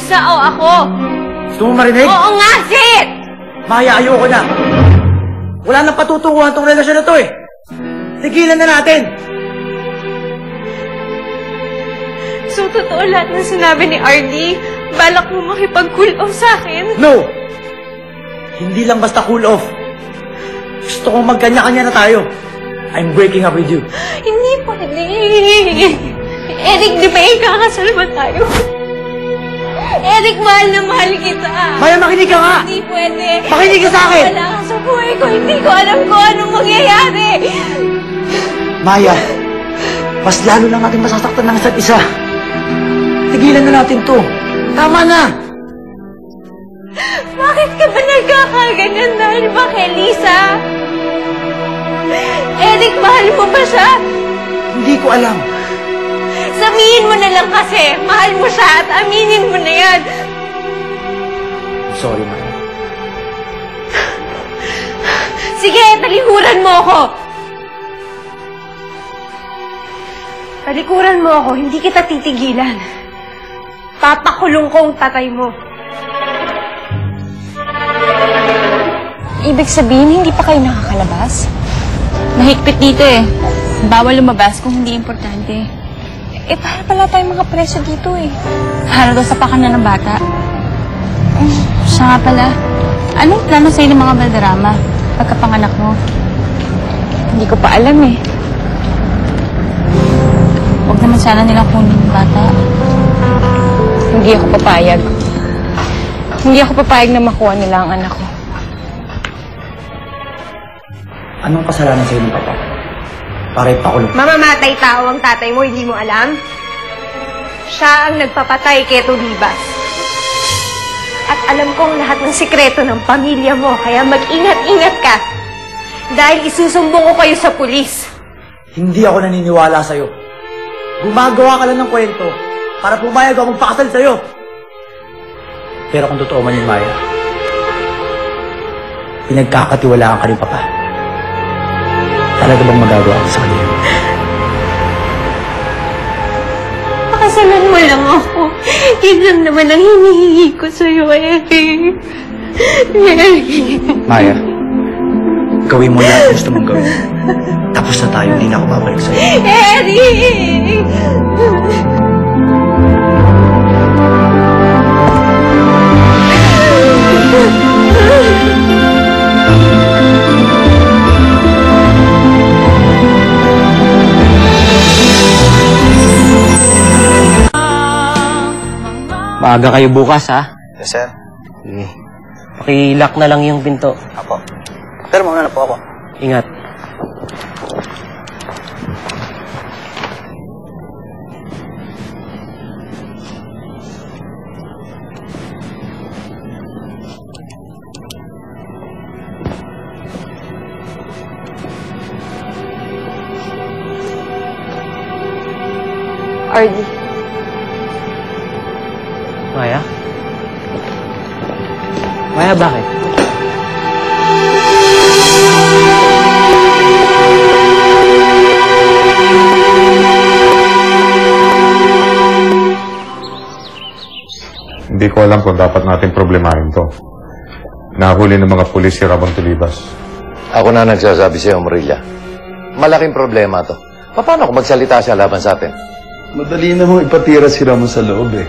Lisa o ako? Gusto mo marinig? Oo nga, Sid! Maya, ayoko na. Wala nang patutunguhan tong relasyon na to eh. Tigilan na natin. So, totoo lahat ng sinabi ni RD? Balak mo makipag-cool off sa akin? No! Hindi lang basta cool off. Gusto kong magkanya-kanya na tayo. I'm breaking up with you. Hindi pwede. Eric, di ba ikakasal ba tayo? Eric, mahal na mahal kita. Maya, makinig ka nga! Hindi pwede. Makinig ka sa akin! Wala ka sa buhay ko. Hindi ko alam kung anong mangyayari. Maya, mas lalo lang natin masasaktan ng isa't isa. Tigilan na natin to. Tama na! Bakit ka ba nagkakaganyan dahil ba kay Lisa? Eric, mahal mo ba siya? Hindi ko alam. Sabihin mo na lang kasi, mahal mo siya at aminin mo na yan. I'm sorry, Maya. Sige, talikuran mo ako. Talikuran mo ako, hindi kita titigilan. Papakulong ko ang tatay mo. Ibig sabihin, hindi pa kayo nakakalabas? Mahigpit dito eh. Bawal lumabas kung hindi importante. Eh, para pala tayong mga preso dito eh. Para daw sa pakanan ng bata. Siya nga pala, anong plano sa'yo ng mga Valderrama pagkapanganak mo? Hindi ko pa alam eh. Huwag naman sana nilang kunin yung bata. Hindi ako papayag. Hindi ako papayag na makuha nila ang anak ko. Anong kasalanan sa'yo ng papa? Para ipakulong. Mamamatay tao ang tatay mo, hindi mo alam? Siya ang nagpapatay kay Tulibas. At alam kong lahat ng sikreto ng pamilya mo, kaya mag-ingat-ingat ka. Dahil isusumbong ko kayo sa pulis. Hindi ako naniniwala sa'yo. Gumagawa ka lang ng kwento para pumayag ako magpakasal sa'yo. Pero kung totoo man yung Maya, pinagkakatiwalaan ka rin, Papa. Talaga bang magagawa ko sa kanya? Pakasalan mo lang ako. Yun lang naman ang hinihingi ko sa'yo, Eric. Eric. Maya, gawin mo lahat gusto mong gawin. Tapos na tayo, hindi na ako babalik sa'yo. Eric! Maaga kayo bukas, ha? Yes, sir. Sige. Pakilock na lang yung pinto. Apo. Pero mauna na po ako. Ingat. RD. Maya? Maya, bakit? Hindi ko alam kung dapat natin problemahin to. Nahuli ng mga pulis si Ramon Tulibas. Ako na nagsasabi sa'yo, Marilla. Malaking problema to. Paano kung magsalita siya laban sa atin? Madali na mong ipatira si Ramon sa loob eh.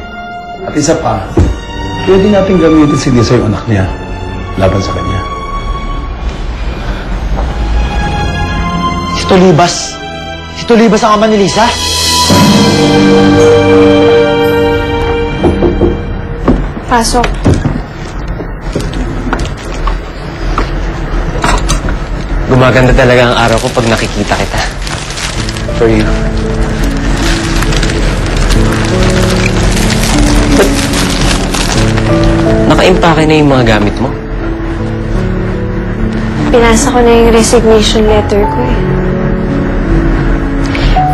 At isa pa, pwede natin gamitin si Lisa yung anak niya laban sa kanya. Si Tulibas? Si Tulibas ang ama ni Lisa? Pasok. Gumaganda talaga ang araw ko pag nakikita kita. For you. Naka-impake na yung mga gamit mo? Pinasa ko na yung resignation letter ko eh.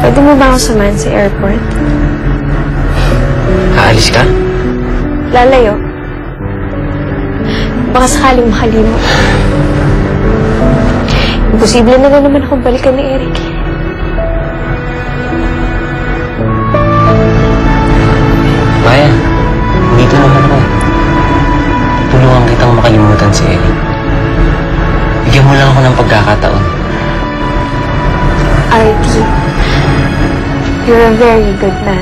Pwede mo ba ako samahan sa airport? Aalis ka? Lalayo. Baka sakaling makalimot. Imposible na naman akong balikan ni Eric. Maya, dito naman. You're a very good man.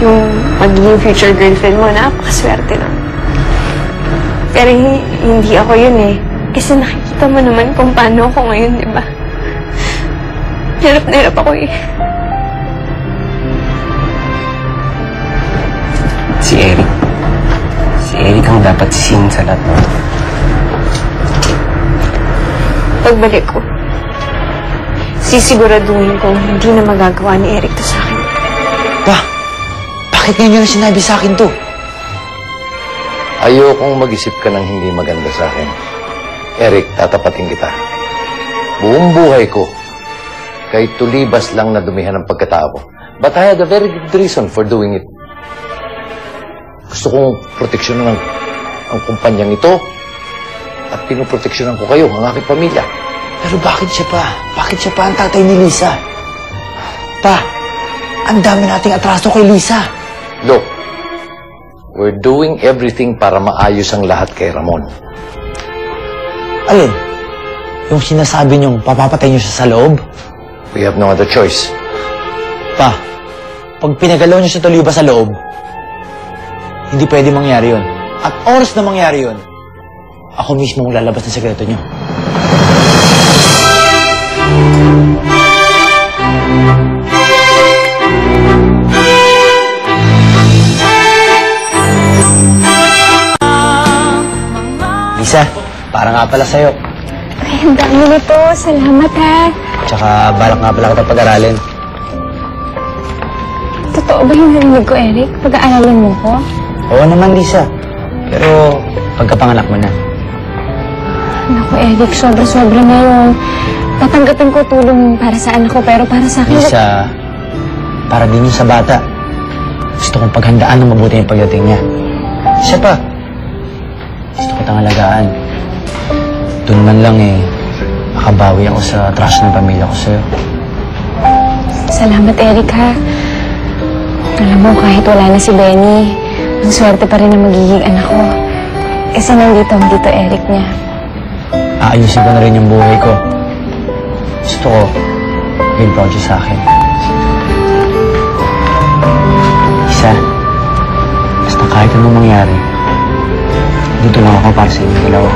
Yung magiging future girlfriend mo, napakaswerte lang. Pero hindi ako yun eh. Kasi nakikita mo naman kung paano ako ngayon, di ba? Hirap na hirap ako eh. Si Eric. Si Eric ang dapat sisihin sa lahat. Pagbalik ko, sisiguraduhin kong hindi na magagawa ni Eric to sa akin. Pa, bakit ngayon na sinabi sa akin to? Ayokong mag-isip ka ng hindi maganda sa akin. Eric, tatapatin kita. Buong buhay ko, kay Tulibas lang na dumihan ng pagkatao ko. But I had a very good reason for doing it. Gusto kong proteksyonan ang kumpanyang ito at pinoproteksyonan ko kayo, ang aking pamilya. Pero bakit siya pa? Bakit siya pa ang tatay ni Lisa? Pa, ang dami nating atraso kay Lisa. Look, we're doing everything para maayos ang lahat kay Ramon. Alin? Yung sinasabi niyong papapatay niyo siya sa loob? We have no other choice. Pa, pag pinagalaw niyo si Toliba sa loob, hindi pwede mangyari yun. At oras na mangyari yun, ako mismo ang lalabas ng sekreto niyo. Lisa, para nga pala sa'yo. Ay, ang dami nito. Salamat, ha. Tsaka balak nga pala kita pag-aralin. Totoo ba yung narinig ko, Eric? Pag-aaralan mo ko? Oo naman, Lisa. Pero pagkapanganak mo na. Naku, Eric, sobra-sobra na yun. Tatanggapin ko tulong para sa anak ko, pero para sa akin... Lisa, para din yun sa bata. Gusto kong paghandaan ng mabuti yung pagdating niya. Siya pa. Gusto ko tang alagaan. Doon man lang makabawi ako sa trust ng pamilya ko sa'yo. Salamat, Eric, ha. Alam mo, kahit wala na si Benny, ang swerte pa rin na magiging anak ko. Kasi nandito ang Tito Eric niya. Aayusin ko na rin yung buhay ko. Gusto ko, may proud siya sa akin. Isa, basta kahit anong mangyari, dito lang ako para sa inyo dalawa.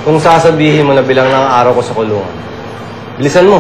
Kung sasabihin mo na bilang ng araw ko sa kulungan, bilisan mo.